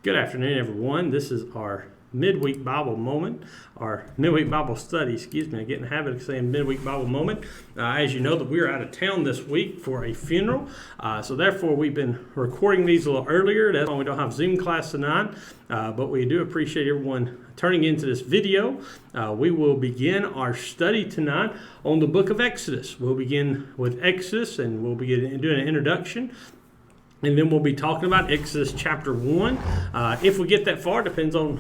Good afternoon, everyone. This is our midweek Bible moment, our midweek Bible study. Excuse me, I get in the habit of saying midweek Bible moment. As you know, that we are out of town this week for a funeral, so therefore we've been recording these a little earlier. That's why we don't have Zoom class tonight, but we do appreciate everyone turning into this video. We will begin our study tonight on the book of Exodus. We'll begin with Exodus, and we'll begin doing an introduction. And then we'll be talking about Exodus chapter 1. If we get that far, depends on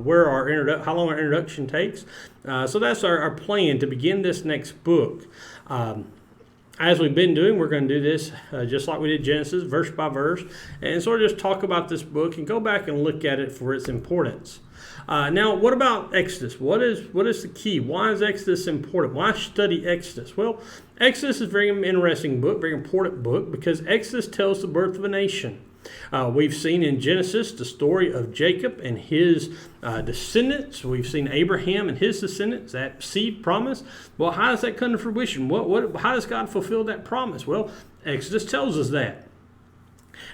where how long our introduction takes. So that's our plan to begin this next book. As we've been doing, we're going to do this just like we did Genesis, verse by verse, and sort of just talk about this book and go back and look at it for its importance. Now, what about Exodus? What is the key? Why is Exodus important? Why study Exodus? Well, Exodus is a very interesting book, very important book, because Exodus tells the birth of a nation. We've seen in Genesis the story of Jacob and his descendants. We've seen Abraham and his descendants, that seed promise. Well, how does that come to fruition? How does God fulfill that promise? Well, Exodus tells us that.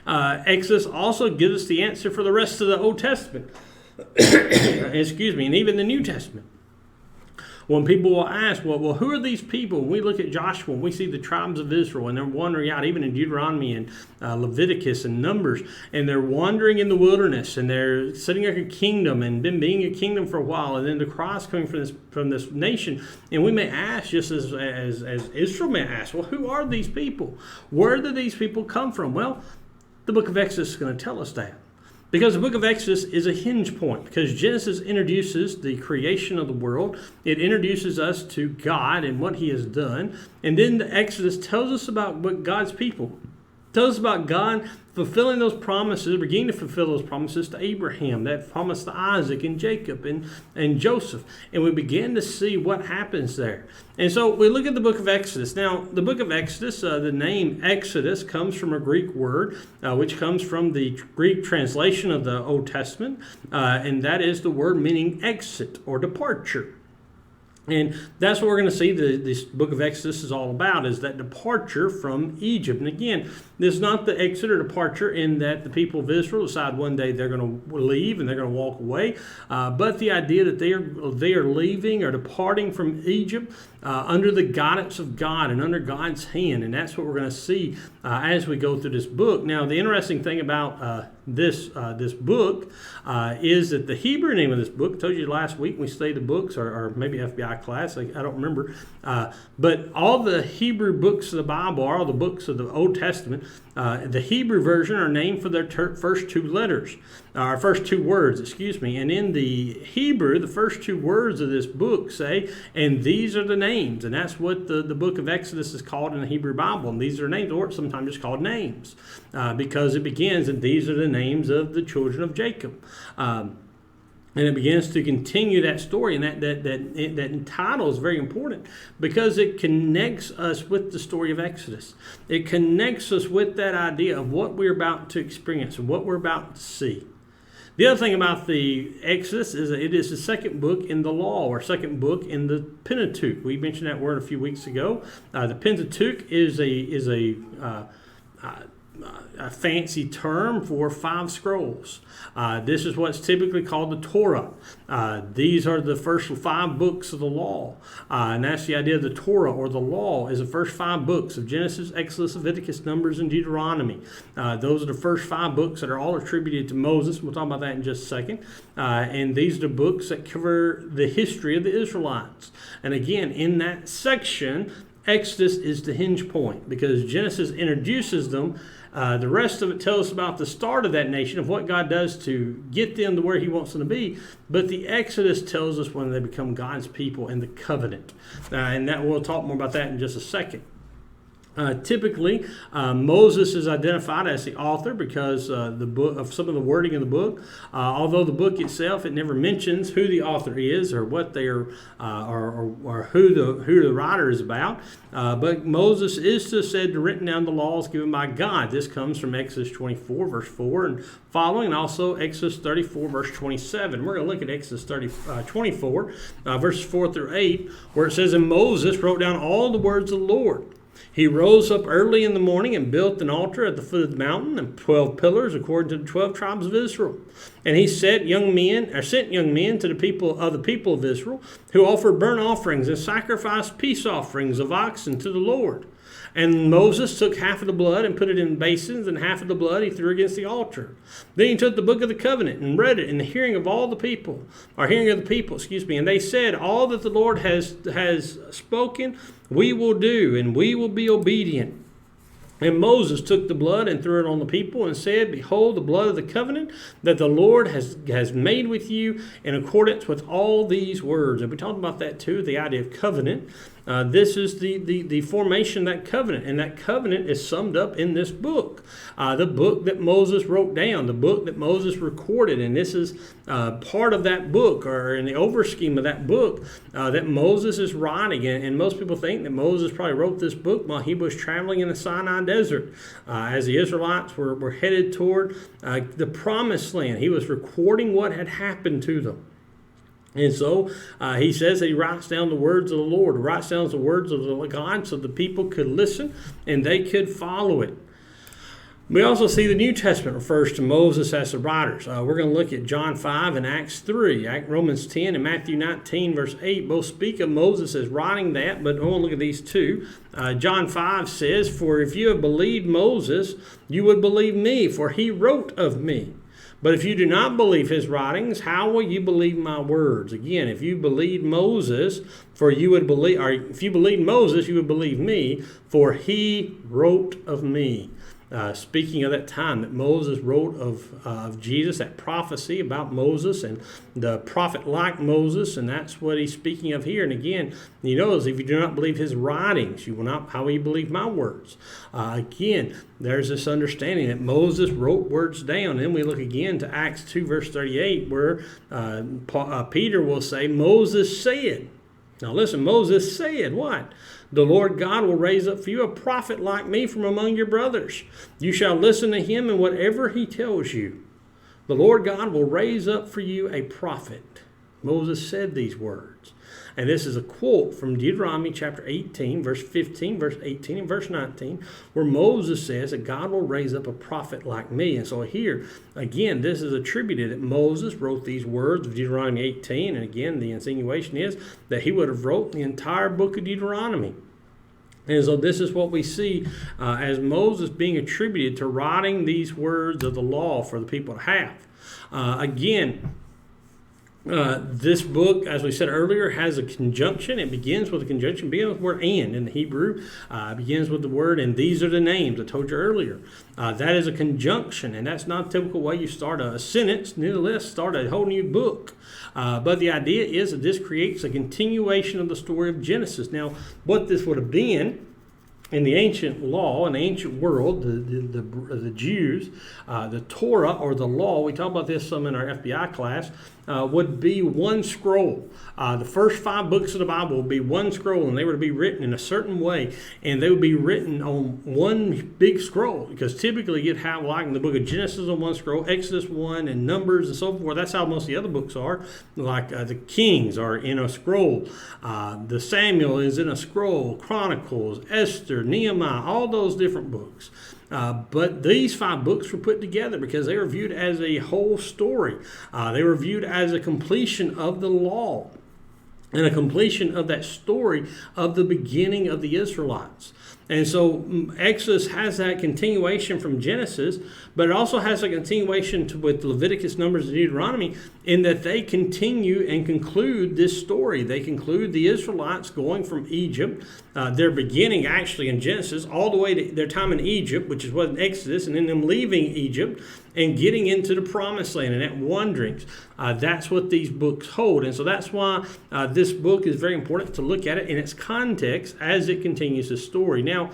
Exodus also gives us the answer for the rest of the Old Testament. Excuse me, and even the New Testament. When people will ask, well, who are these people? When we look at Joshua, and we see the tribes of Israel, and they're wandering out, even in Deuteronomy and Leviticus and Numbers, and they're wandering in the wilderness, and they're setting up a kingdom, and been being a kingdom for a while, and then the cross coming from this nation. And we may ask, just as Israel may ask, well, who are these people? Where do these people come from? Well, the book of Exodus is going to tell us that. Because the book of Exodus is a hinge point, because Genesis introduces the creation of the world. It introduces us to God and what he has done. And then the Exodus tells us about what God's people. Tells us about God fulfilling those promises, beginning to fulfill those promises to Abraham, that promise to Isaac and Jacob and Joseph. And we begin to see what happens there. And so we look at the book of Exodus. Now, the book of Exodus, the name Exodus comes from a Greek word, which comes from the Greek translation of the Old Testament, and that is the word meaning exit or departure. And that's what we're going to see this book of Exodus is all about, is that departure from Egypt. And again, this is not the exit or departure in that the people of Israel decide one day they're going to leave and they're going to walk away, but the idea that they are leaving or departing from Egypt under the guidance of God and under God's hand. And that's what we're going to see as we go through this book. Now, the interesting thing about this book is that the Hebrew name of this book, I told you last week we studied the books, or maybe FBI class, I don't remember, but all the Hebrew books of the Bible, all the books of the Old Testament, the Hebrew version are named for their first two letters, or first two words, excuse me. And in the Hebrew, the first two words of this book say, and these are the names. And that's what the book of Exodus is called in the Hebrew Bible. And these are names, or sometimes it's called names, because it begins, and these are the names of the children of Jacob. And it begins to continue that story, and that title is very important because it connects us with the story of Exodus. It connects us with that idea of what we're about to experience and what we're about to see. The other thing about the Exodus is that it is the second book in the law, or second book in the Pentateuch. We mentioned that word a few weeks ago. The Pentateuch is a fancy term for 5 scrolls. This is what's typically called the Torah. These are the first 5 books of the law. And that's the idea of the Torah, or the law, is the first 5 books of Genesis, Exodus, Leviticus, Numbers, and Deuteronomy. Those are the first 5 books that are all attributed to Moses. We'll talk about that in just a second. And these are the books that cover the history of the Israelites. And again, in that section, Exodus is the hinge point, because Genesis introduces them. The rest of it tells us about the start of that nation, of what God does to get them to where he wants them to be. But the Exodus tells us when they become God's people in the covenant. And that we'll talk more about that in just a second. Typically, Moses is identified as the author because the book of some of the wording in the book. Although the book itself, it never mentions who the author is or what they are, or who the writer is about. But Moses is said to written down the laws given by God. This comes from Exodus 24, verse 4 and following, and also Exodus 34, verse 27. We're going to look at Exodus 24, verses 4 through 8, where it says, "And Moses wrote down all the words of the Lord, He rose up early in the morning and built an altar at the foot of the mountain and 12 pillars according to the 12 tribes of Israel. And he sent young men to the people of Israel, who offered burnt offerings and sacrificed peace offerings of oxen to the Lord. And Moses took half of the blood and put it in basins, and half of the blood he threw against the altar. Then he took the book of the covenant and read it in the hearing of the people, and they said, all that the Lord has spoken, we will do, and we will be obedient. And Moses took the blood and threw it on the people and said, behold, the blood of the covenant that the Lord has made with you in accordance with all these words. And we talked about that too, the idea of covenant. This is the formation of that covenant, and that covenant is summed up in this book, the book that Moses wrote down, the book that Moses recorded, and this is part of that book, or in the overscheme of that book that Moses is writing. And most people think that Moses probably wrote this book while he was traveling in the Sinai desert as the Israelites were headed toward the Promised Land. He was recording what had happened to them. And so he says that he writes down the words of the Lord, writes down the words of the God so the people could listen and they could follow it. We also see the New Testament refers to Moses as the writers. We're going to look at John 5 and Acts 3. Romans 10 and Matthew 19, verse 8 both speak of Moses as writing that, but I want to look at these two. John 5 says, for if you have believed Moses, you would believe me, for he wrote of me. But if you do not believe his writings, how will you believe my words? Again, if you believe Moses, if you believe Moses, you would believe me, for he wrote of me. Speaking of that time that Moses wrote of Jesus, that prophecy about Moses and the prophet like Moses, and that's what he's speaking of here. And again, he knows if you do not believe his writings, you will not. How will you believe my words? Again, there's this understanding that Moses wrote words down. Then we look again to Acts 2, verse 38, where Peter will say, Moses said. Now listen, Moses said what? The Lord God will raise up for you a prophet like me from among your brothers. You shall listen to him in whatever he tells you. The Lord God will raise up for you a prophet. Moses said these words. And this is a quote from Deuteronomy chapter 18, verse 15, verse 18, and verse 19, where Moses says that God will raise up a prophet like me. And so here, again, this is attributed that Moses wrote these words of Deuteronomy 18. And again, the insinuation is that he would have wrote the entire book of Deuteronomy. And so this is what we see as Moses being attributed to writing these words of the law for the people to have. This book, as we said earlier, has a conjunction. It begins with a conjunction, begins with the word and in the Hebrew. Begins with the word, and these are the names I told you earlier. That is a conjunction, and that's not a typical way you start a sentence. Nevertheless, start a whole new book. But the idea is that this creates a continuation of the story of Genesis. Now, what this would have been in the ancient law, in the ancient world, the Jews, the Torah or the law, we talk about this some in our FBI class, would be one scroll. The first 5 books of the Bible would be one scroll, and they were to be written in a certain way, and they would be written on one big scroll, because typically you'd have, like in the book of Genesis on one scroll, Exodus 1 and Numbers and so forth. That's how most of the other books are. Like the Kings are in a scroll. The Samuel is in a scroll. Chronicles, Esther, Nehemiah, all those different books. But these 5 books were put together because they were viewed as a whole story. They were viewed as a completion of the law and a completion of that story of the beginning of the Israelites. And so Exodus has that continuation from Genesis, but it also has a continuation with Leviticus, Numbers, and Deuteronomy, in that they continue and conclude this story. They conclude the Israelites going from Egypt, their beginning actually in Genesis, all the way to their time in Egypt, which is what in Exodus, and then them leaving Egypt and getting into the Promised Land and that wanderings. That's what these books hold. And so that's why this book is very important to look at it in its context as it continues the story. Now,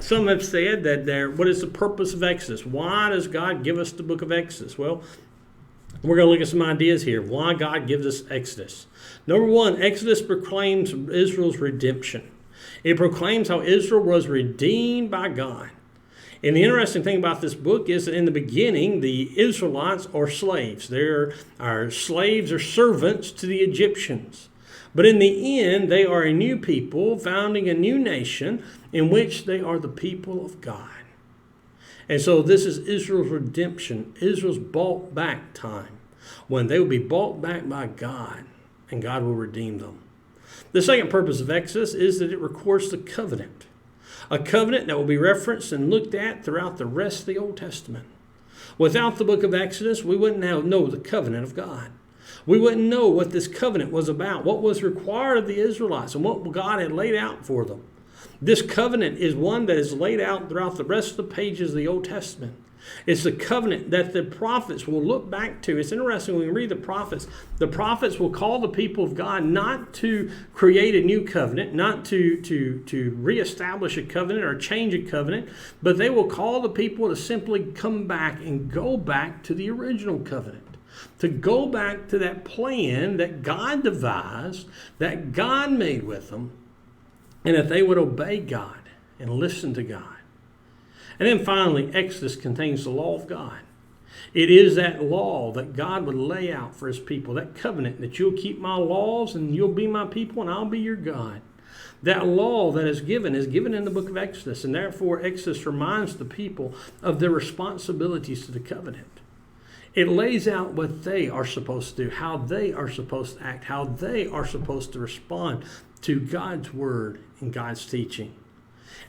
some have said that what is the purpose of Exodus? Why does God give us the book of Exodus? Well, we're going to look at some ideas here. Why God gives us Exodus. Number 1, Exodus proclaims Israel's redemption. It proclaims how Israel was redeemed by God. And the interesting thing about this book is that in the beginning, the Israelites are slaves. They are slaves or servants to the Egyptians. But in the end, they are a new people, founding a new nation in which they are the people of God. And so this is Israel's redemption, Israel's bought back time, when they will be bought back by God, and God will redeem them. The second purpose of Exodus is that it records the covenant, a covenant that will be referenced and looked at throughout the rest of the Old Testament. Without the book of Exodus, we wouldn't know the covenant of God. We wouldn't know what this covenant was about, what was required of the Israelites, and what God had laid out for them. This covenant is one that is laid out throughout the rest of the pages of the Old Testament. It's the covenant that the prophets will look back to. It's interesting when we read the prophets will call the people of God not to create a new covenant, not to reestablish a covenant or change a covenant, but they will call the people to simply come back and go back to the original covenant, to go back to that plan that God devised, that God made with them, and that they would obey God and listen to God. And then finally, Exodus contains the law of God. It is that law that God would lay out for his people, that covenant that you'll keep my laws and you'll be my people and I'll be your God. That law that is given in the book of Exodus, and therefore Exodus reminds the people of their responsibilities to the covenant. It lays out what they are supposed to do, how they are supposed to act, how they are supposed to respond to God's word and God's teaching.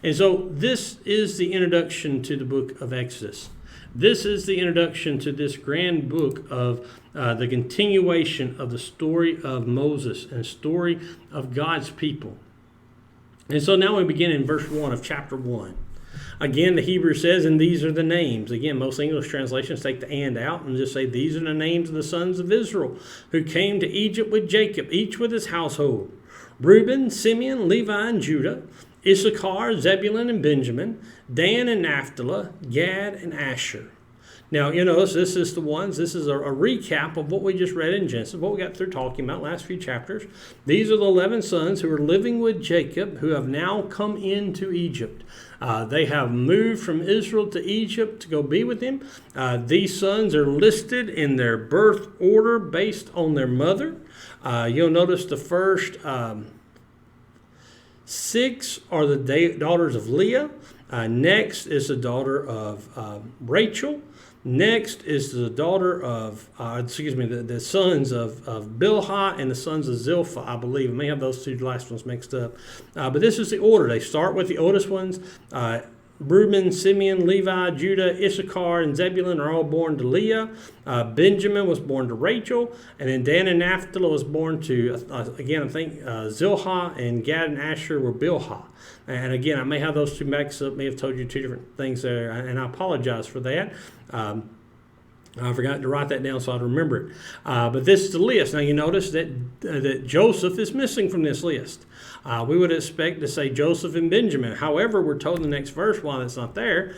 And so this is the introduction to the book of Exodus. This is the introduction to this grand book of the continuation of the story of Moses and story of God's people. And so now we begin in verse 1 of chapter 1. Again, the Hebrew says, and these are the names. Again, most English translations take the and out and just say, these are the names of the sons of Israel who came to Egypt with Jacob, each with his household. Reuben, Simeon, Levi, and Judah, Issachar, Zebulun, and Benjamin, Dan and Naphtali, Gad, and Asher. Now, you notice this is a recap of what we just read in Genesis, what we got through talking about last few chapters. These are the 11 sons who are living with Jacob, who have now come into Egypt. They have moved from Israel to Egypt to go be with him. These sons are listed in their birth order based on their mother. You'll notice the first 6 are the daughters of Leah. Next is the daughter of Rachel. Next is the daughter of, the sons of Bilhah and the sons of Zilpah, I believe. I may have those two last ones mixed up. But this is the order. They start with the oldest ones. Reuben, Simeon, Levi, Judah, Issachar, and Zebulun are all born to Leah. Benjamin was born to Rachel. And then Dan and Naphtali was born to, Zilhah, and Gad and Asher were Bilhah. And again, I may have those two mixed up, may have told you two different things there, and I apologize for that. I forgot to write that down so I'd remember it. But this is the list. Now you notice that Joseph is missing from this list. We would expect to say Joseph and Benjamin. However, we're told in the next verse why that's not there,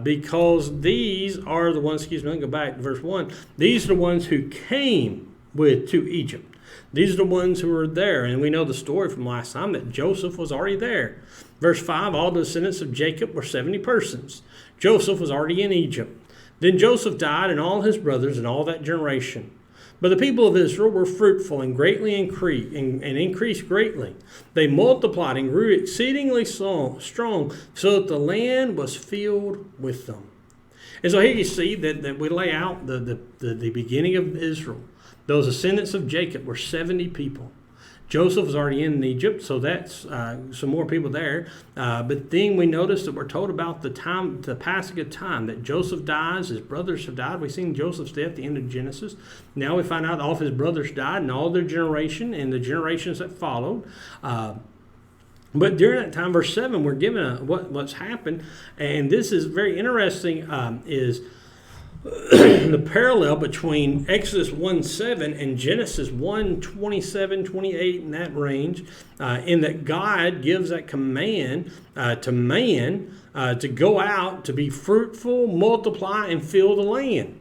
because these are the ones, let me go back to verse 1. These are the ones who came to Egypt. These are the ones who were there. And we know the story from last time that Joseph was already there. Verse 5, all the descendants of Jacob were 70 persons. Joseph was already in Egypt. Then Joseph died and all his brothers and all that generation. But the people of Israel were fruitful and greatly increased greatly. They multiplied and grew exceedingly strong, so that the land was filled with them. And so here you see that we lay out the beginning of Israel. Those descendants of Jacob were 70 people. Joseph was already in Egypt, so that's some more people there. But then we notice that we're told about the passing of time, that Joseph dies, his brothers have died. We've seen Joseph's death at the end of Genesis. Now we find out all of his brothers died and all their generation and the generations that followed. But during that time, verse 7, we're given what's happened. And this is very interesting, is the parallel between Exodus 1:7 and Genesis 1:27, 28, in that range, in that God gives that command to man to go out, to be fruitful, multiply, and fill the land.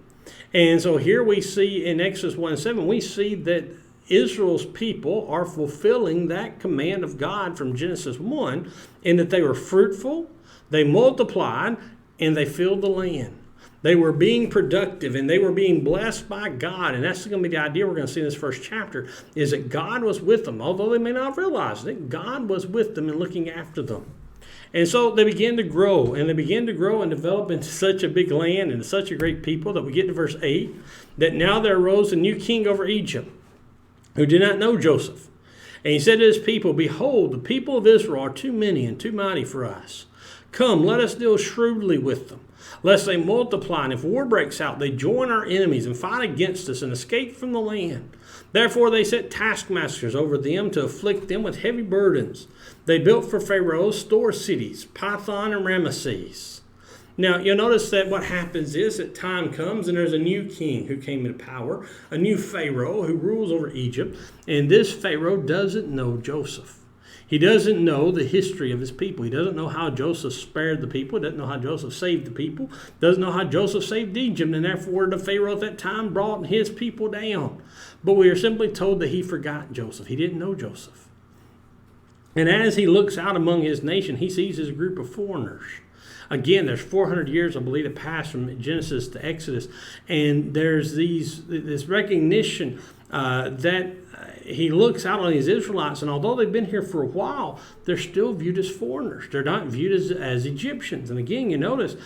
And so here we see in Exodus 1:7, we see that Israel's people are fulfilling that command of God from Genesis 1, in that they were fruitful, they multiplied, and they filled the land. They were being productive and they were being blessed by God. And that's going to be the idea we're going to see in this first chapter, is that God was with them. Although they may not have realized it, God was with them and looking after them. And so they began to grow, and they began to grow and develop into such a big land and such a great people that we get to verse 8, that now there arose a new king over Egypt who did not know Joseph. And he said to his people, behold, the people of Israel are too many and too mighty for us. Come, let us deal shrewdly with them, lest they multiply, and if war breaks out, they join our enemies and fight against us and escape from the land. Therefore they set taskmasters over them to afflict them with heavy burdens. They built for Pharaoh store cities, Pithom and Ramesses. Now, you'll notice that what happens is that time comes and there's a new king who came into power, a new Pharaoh who rules over Egypt, and this Pharaoh doesn't know Joseph. He doesn't know the history of his people. He doesn't know how Joseph spared the people. He doesn't know how Joseph saved the people. Doesn't know how Joseph saved Egypt. And therefore the Pharaoh at that time brought his people down. But we are simply told that he forgot Joseph. He didn't know Joseph. And as he looks out among his nation, he sees his group of foreigners. Again, there's 400 years, I believe, that passed from Genesis to Exodus. And there's this recognition that he looks out on these Israelites, and although they've been here for a while, they're still viewed as foreigners. They're not viewed as Egyptians. And again, you notice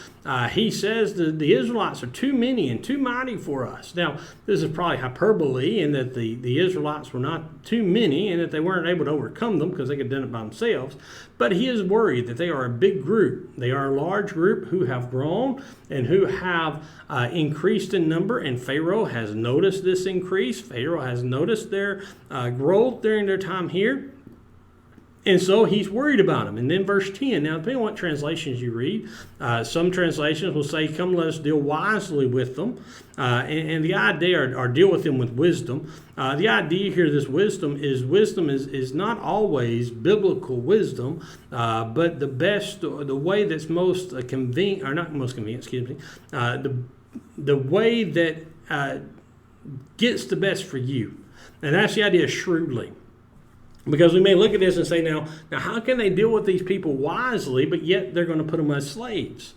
he says that the Israelites are too many and too mighty for us. Now, this is probably hyperbole in that the Israelites were not too many and that they weren't able to overcome them because they could have done it by themselves. But he is worried that they are a big group. They are a large group who have grown and who have increased in number, and Pharaoh has noticed this increase. Pharaoh has noticed their growth during their time here. And so he's worried about them. And then verse 10, now depending on what translations you read, some translations will say, come let us deal wisely with them. And the idea, or deal with them with wisdom. The idea here, this wisdom is not always biblical wisdom, but the way that's most convenient, or not most convenient, excuse me, the way that gets the best for you. And that's the idea, shrewdly. Because we may look at this and say, now how can they deal with these people wisely, but yet they're going to put them as slaves?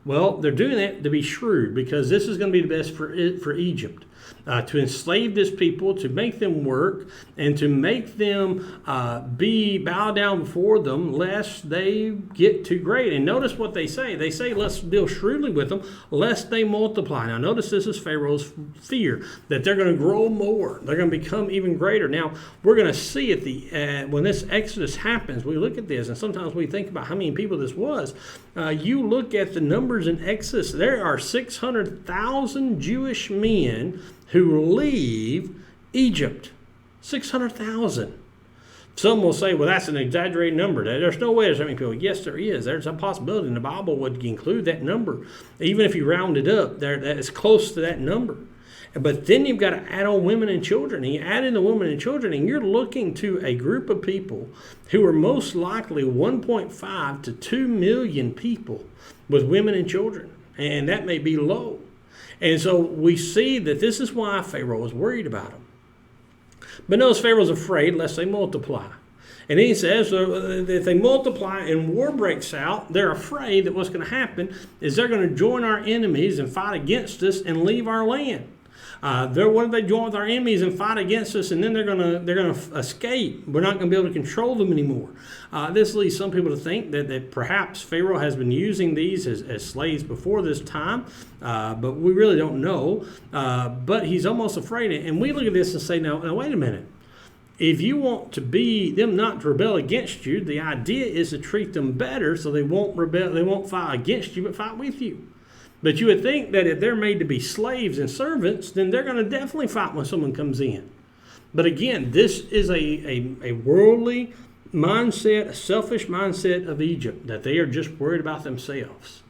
Well, they're doing that to be shrewd, because this is going to be the best for Egypt. To enslave this people, to make them work, and to make them bow down before them, lest they get too great. And notice what they say. They say, let's deal shrewdly with them, lest they multiply. Now, notice this is Pharaoh's fear, that they're going to grow more. They're going to become even greater. Now, we're going to see at when this Exodus happens, we look at this, and sometimes we think about how many people this was. You look at the numbers in Exodus, there are 600,000 Jewish men who leave Egypt. 600,000. Some will say, well, that's an exaggerated number. There's no way there's that many people. Yes, there is. There's a possibility, and the Bible would include that number. Even if you round it up, that is close to that number. But then you've got to add on women and children. And you add in the women and children, and you're looking to a group of people who are most likely 1.5 to 2 million people with women and children. And that may be low. And so we see that this is why Pharaoh was worried about them. But notice Pharaoh's afraid lest they multiply. And he says if they multiply and war breaks out, they're afraid that what's going to happen is they're going to join our enemies and fight against us and leave our land. What if they join with our enemies and fight against us, and then they're gonna escape? We're not going to be able to control them anymore. This leads some people to think that perhaps Pharaoh has been using these as slaves before this time, but we really don't know. But he's almost afraid. And we look at this and say, now wait a minute. If you want them not to rebel against you, the idea is to treat them better so they won't rebel, they won't fight against you, but fight with you. But you would think that if they're made to be slaves and servants, then they're going to definitely fight when someone comes in. But again, this is a worldly mindset, a selfish mindset of Egypt, that they are just worried about themselves.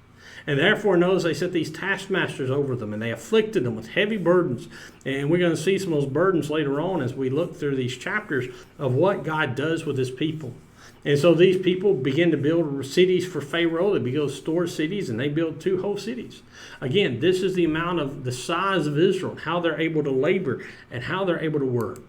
And therefore, notice they set these taskmasters over them, and they afflicted them with heavy burdens. And we're going to see some of those burdens later on as we look through these chapters of what God does with his people. And so these people begin to build cities for Pharaoh. They build store cities, and they build 2 whole cities. Again, this is the amount of the size of Israel, how they're able to labor and how they're able to work.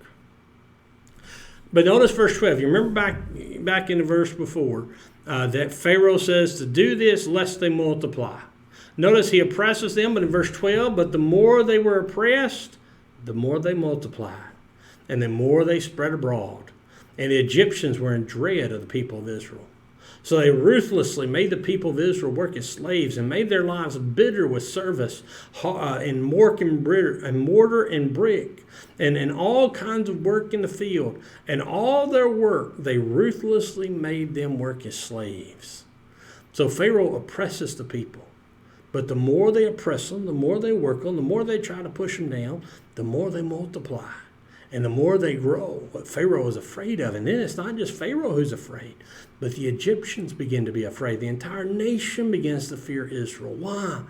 But notice verse 12. You remember back in the verse before that Pharaoh says to do this lest they multiply. Notice he oppresses them, but in verse 12, but the more they were oppressed, the more they multiplied, and the more they spread abroad. And the Egyptians were in dread of the people of Israel. So they ruthlessly made the people of Israel work as slaves and made their lives bitter with service in mortar and brick and all kinds of work in the field. And all their work, they ruthlessly made them work as slaves. So Pharaoh oppresses the people. But the more they oppress them, the more they work them, the more they try to push them down, the more they multiply. And the more they grow, what Pharaoh is afraid of. And then it's not just Pharaoh who's afraid, but the Egyptians begin to be afraid. The entire nation begins to fear Israel. Why?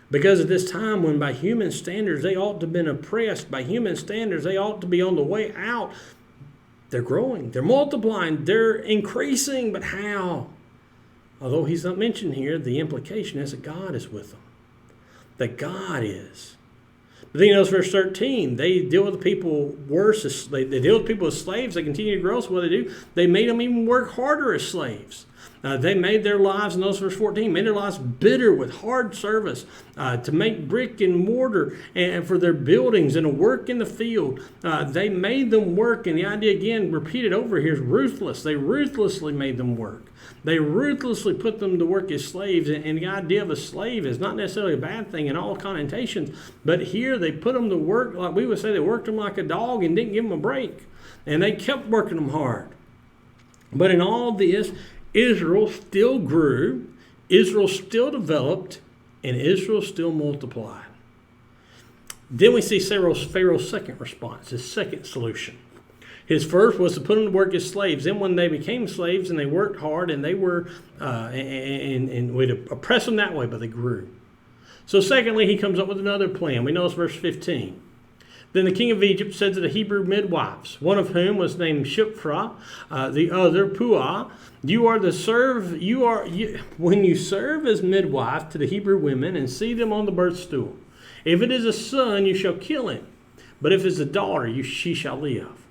Because at this time when by human standards they ought to have been oppressed, by human standards they ought to be on the way out, they're growing, they're multiplying, they're increasing. But how? Although he's not mentioned here, the implication is that God is with them. That God is. But then you notice verse 13, they deal with the people worse. They deal with people as slaves. They continue to grow. So what do? They made them even work harder as slaves. They made their lives, in those verse 14, made their lives bitter with hard service to make brick and mortar and for their buildings and to work in the field. They made them work, and the idea again repeated over here is ruthless. They ruthlessly made them work. They ruthlessly put them to work as slaves, and the idea of a slave is not necessarily a bad thing in all connotations, but here they put them to work, like we would say, they worked them like a dog and didn't give them a break, and they kept working them hard. But in all this, Israel still grew, Israel still developed, and Israel still multiplied. Then we see Pharaoh's second response, his second solution. His first was to put them to work as slaves. Then when they became slaves and they worked hard and they were, and we'd oppress them that way, but they grew. So secondly, he comes up with another plan. We notice verse 15. Then the king of Egypt said to the Hebrew midwives, one of whom was named Shiphrah, the other Puah, when you serve as midwife to the Hebrew women and see them on the birth stool, if it is a son, you shall kill him. But if it's a daughter, she shall live.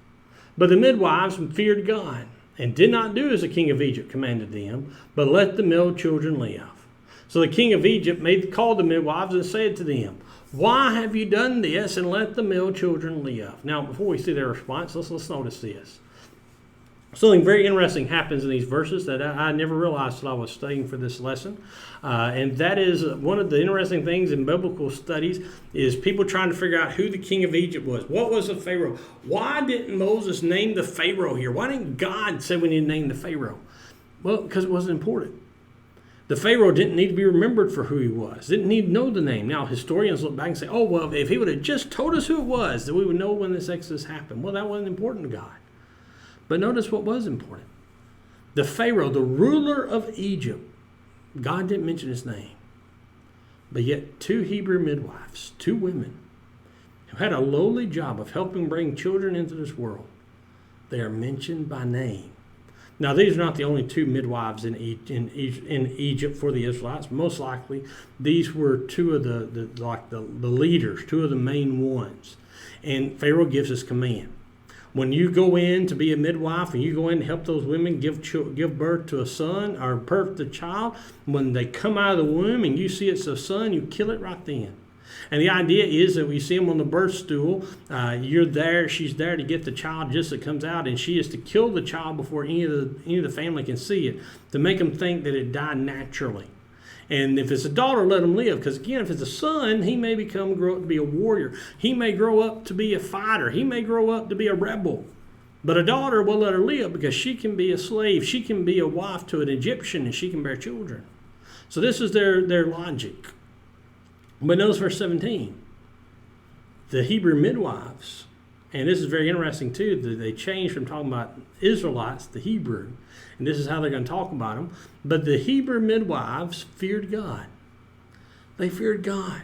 But the midwives feared God and did not do as the king of Egypt commanded them, but let the male children live. So the king of Egypt called the midwives and said to them, why have you done this and let the male children live? Now, before we see their response, let's notice this. Something very interesting happens in these verses that I never realized till I was studying for this lesson. And that is one of the interesting things in biblical studies is people trying to figure out who the king of Egypt was. What was the Pharaoh? Why didn't Moses name the Pharaoh here? Why didn't God say we need to name the Pharaoh? Well, because it wasn't important. The Pharaoh didn't need to be remembered for who he was. Didn't need to know the name. Now, historians look back and say, oh, well, if he would have just told us who it was, then we would know when this Exodus happened. Well, that wasn't important to God. But notice what was important. The Pharaoh, the ruler of Egypt, God didn't mention his name. But yet 2 Hebrew midwives, 2 women, who had a lowly job of helping bring children into this world, they are mentioned by name. Now, these are not the only 2 midwives in Egypt for the Israelites. Most likely, these were 2 of the leaders, 2 of the main ones. And Pharaoh gives his command. When you go in to be a midwife and you go in to help those women give birth to a son or birth to a child, when they come out of the womb and you see it's a son, you kill it right then. And the idea is that we see him on the birth stool. You're there. She's there to get the child just as it comes out, and she is to kill the child before any of the family can see it, to make them think that it died naturally. And if it's a daughter, let him live. Because again, if it's a son, he may grow up to be a warrior. He may grow up to be a fighter. He may grow up to be a rebel. But a daughter, will let her live because she can be a slave. She can be a wife to an Egyptian and she can bear children. So this is their logic. But notice verse 17. The Hebrew midwives, and this is very interesting too, that they changed from talking about Israelites to Hebrew. And this is how they're going to talk about them. But the Hebrew midwives feared God. They feared God.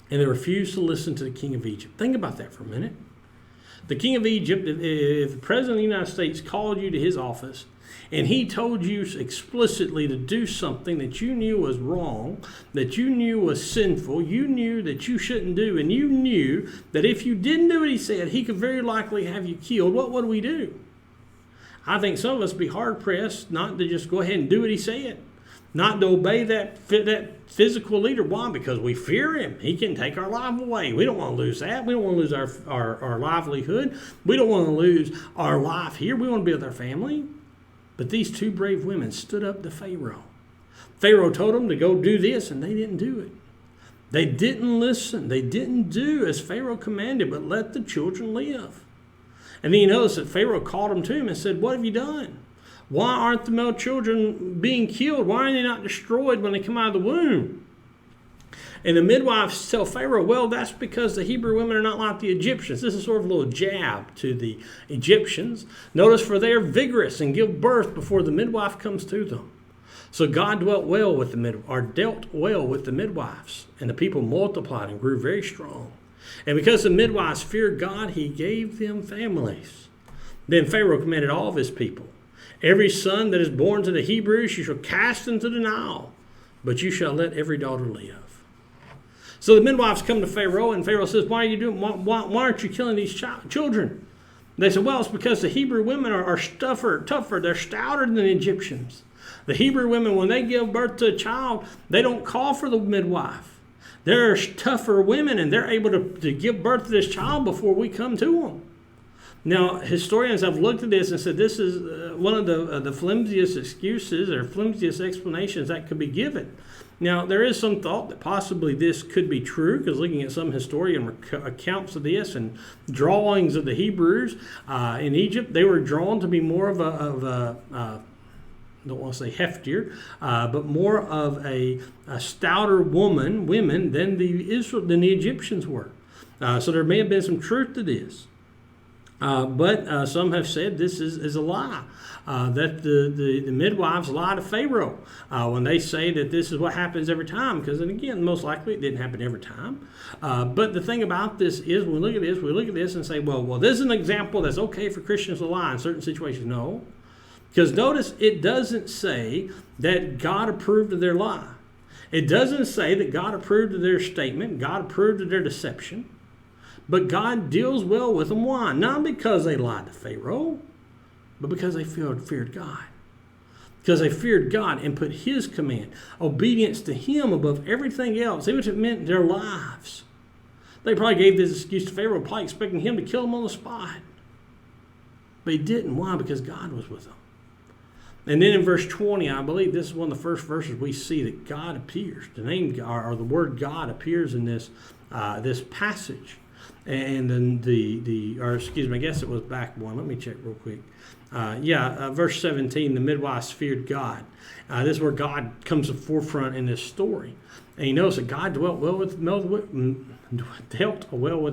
And they refused to listen to the king of Egypt. Think about that for a minute. The king of Egypt, if the president of the United States called you to his office and he told you explicitly to do something that you knew was wrong, that you knew was sinful, you knew that you shouldn't do, and you knew that if you didn't do what he said, he could very likely have you killed, what would we do? I think some of us would be hard-pressed not to just go ahead and do what he said. not to obey that physical leader. Why? Because we fear him. He can take our life away. We don't want to lose that. We don't want to lose our livelihood. We don't want to lose our life here. We want to be with our family. But these two brave women stood up to Pharaoh. Pharaoh told them to go do this, and they didn't do it. They didn't listen. They didn't do as Pharaoh commanded, but let the children live. And then you notice that Pharaoh called them to him and said, what have you done? Why aren't the male children being killed? Why are they not destroyed when they come out of the womb? And the midwives tell Pharaoh, well, that's because the Hebrew women are not like the Egyptians. This is sort of a little jab to the Egyptians. Notice, for they are vigorous and give birth before the midwife comes to them. So God dealt well with the midwives, and the people multiplied and grew very strong. And because the midwives feared God, he gave them families. Then Pharaoh commanded all of his people, every son that is born to the Hebrews you shall cast into the Nile, but you shall let every daughter live. So the midwives come to Pharaoh, and Pharaoh says, why aren't you killing these children? They said, well, it's because the Hebrew women are tougher, they're stouter than the Egyptians. The Hebrew women, when they give birth to a child, they don't call for the midwife. They're tougher women, and they're able to give birth to this child before we come to them. Now, historians have looked at this and said this is one of the flimsiest excuses or flimsiest explanations that could be given. Now, there is some thought that possibly this could be true, because looking at some historian accounts of this and drawings of the Hebrews in Egypt, they were drawn to be more of a I don't want to say heftier, but more of a stouter women than the Egyptians were. So there may have been some truth to this. But some have said this is a lie, that the midwives lie to Pharaoh when they say that this is what happens every time, because, and again, most likely it didn't happen every time. But the thing about this is, when we look at this and say, well, this is an example that's okay for Christians to lie in certain situations. No. Because notice, it doesn't say that God approved of their lie. It doesn't say that God approved of their statement, God approved of their deception. But God deals well with them. Why? Not because they lied to Pharaoh, but because they feared God. Because they feared God and put his command, obedience to him above everything else, even if it meant their lives. They probably gave this excuse to Pharaoh, probably expecting him to kill them on the spot. But he didn't. Why? Because God was with them. And then in verse 20, I believe this is one of the first verses we see that God appears. The name or the word God appears in this passage. And then I guess it was back one. Let me check real quick. Verse 17, the midwives feared God. This is where God comes to the forefront in this story. And you notice that God dealt well with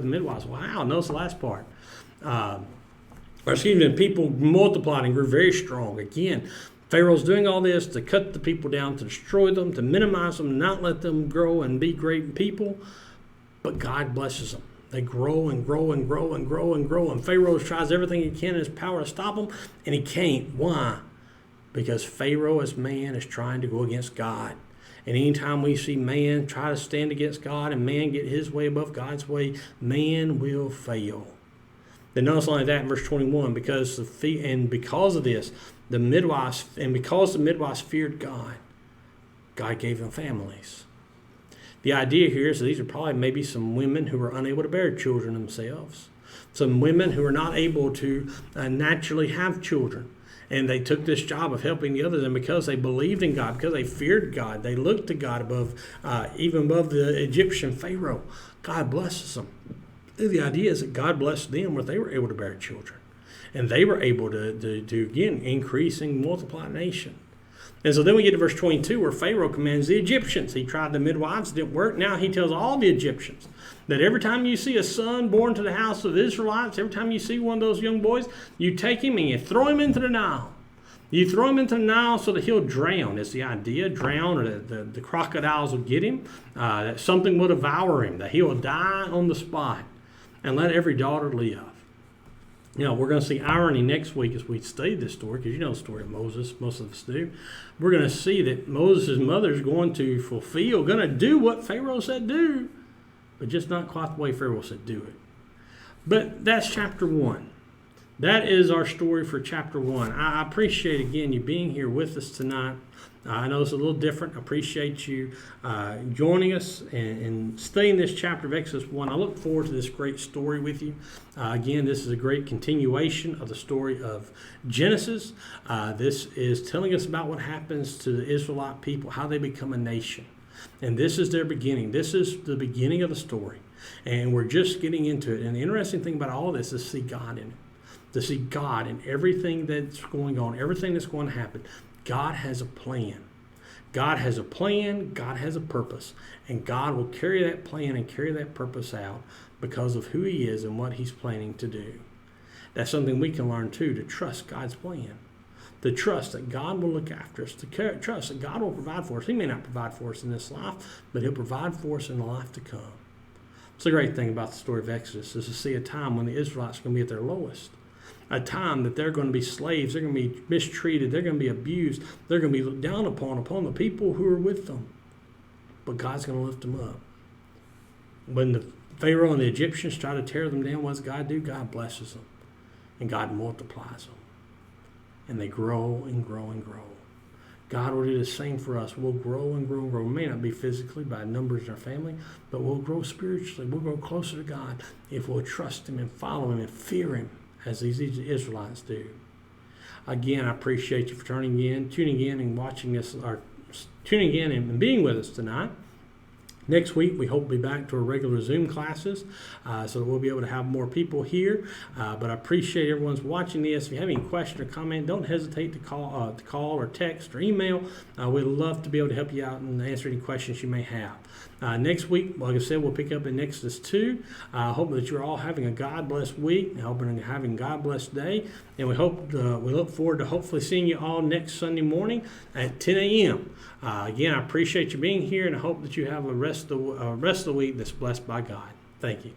the midwives. Wow, notice the last part. People multiplied and grew very strong. Again, Pharaoh's doing all this to cut the people down, to destroy them, to minimize them, not let them grow and be great people. But God blesses them. They grow and grow and grow and grow and grow. And Pharaoh tries everything he can in his power to stop them, and he can't. Why? Because Pharaoh as man is trying to go against God. And anytime we see man try to stand against God and man get his way above God's way, man will fail. Then notice only that in verse 21, because of this, the midwives feared God, God gave them families. The idea here is that these are probably maybe some women who were unable to bear children themselves. Some women who were not able to naturally have children. And they took this job of helping the others. And because they believed in God, because they feared God, they looked to God even above the Egyptian Pharaoh. God blesses them. The idea is that God blessed them where they were able to bear children. And they were able to again, increase and multiply a nation. And so then we get to verse 22 where Pharaoh commands the Egyptians. He tried the midwives, it didn't work. Now he tells all the Egyptians that every time you see a son born to the house of the Israelites, every time you see one of those young boys, you take him and you throw him into the Nile. You throw him into the Nile so that he'll drown. It's the idea, drown, or the crocodiles will get him, that something will devour him, that he will die on the spot, and let every daughter live. We're going to see irony next week as we study this story, because you know the story of Moses, most of us do. We're going to see that Moses' mother is going to do what Pharaoh said do, but just not quite the way Pharaoh said do it. But that's chapter 1. That is our story for chapter 1. I appreciate, again, you being here with us tonight. I know it's a little different. I appreciate you joining us and studying this chapter of Exodus 1. I look forward to this great story with you. Again, this is a great continuation of the story of Genesis. This is telling us about what happens to the Israelite people, how they become a nation. And this is their beginning. This is the beginning of the story. And we're just getting into it. And the interesting thing about all of this is to see God in it. To see God in everything that's going on, everything that's going to happen. God has a plan. God has a plan. God has a purpose. And God will carry that plan and carry that purpose out because of who He is and what He's planning to do. That's something we can learn too, to trust God's plan. To trust that God will look after us. To trust that God will provide for us. He may not provide for us in this life, but He'll provide for us in the life to come. It's a great thing about the story of Exodus is to see a time when the Israelites are going to be at their lowest. A time that they're going to be slaves. They're going to be mistreated. They're going to be abused. They're going to be looked down upon the people who are with them. But God's going to lift them up. When the Pharaoh and the Egyptians try to tear them down, what does God do? God blesses them. And God multiplies them. And they grow and grow and grow. God will do the same for us. We'll grow and grow and grow. We may not be physically by numbers in our family, but we'll grow spiritually. We'll grow closer to God if we'll trust Him and follow Him and fear Him as these Israelites do. Again, I appreciate you for tuning in and watching this, or tuning in and being with us tonight. Next week, we hope to be back to our regular Zoom classes, so that we'll be able to have more people here. But I appreciate everyone's watching this. If you have any question or comment, don't hesitate to call or text or email. We'd love to be able to help you out and answer any questions you may have. Next week, like I said, we'll pick up in Exodus 2. Hoping that you're all having a God-blessed week, and hoping you're having a God-blessed day. And we look forward to hopefully seeing you all next Sunday morning at 10 a.m. Again, I appreciate you being here, and I hope that you have a rest of the week that's blessed by God. Thank you.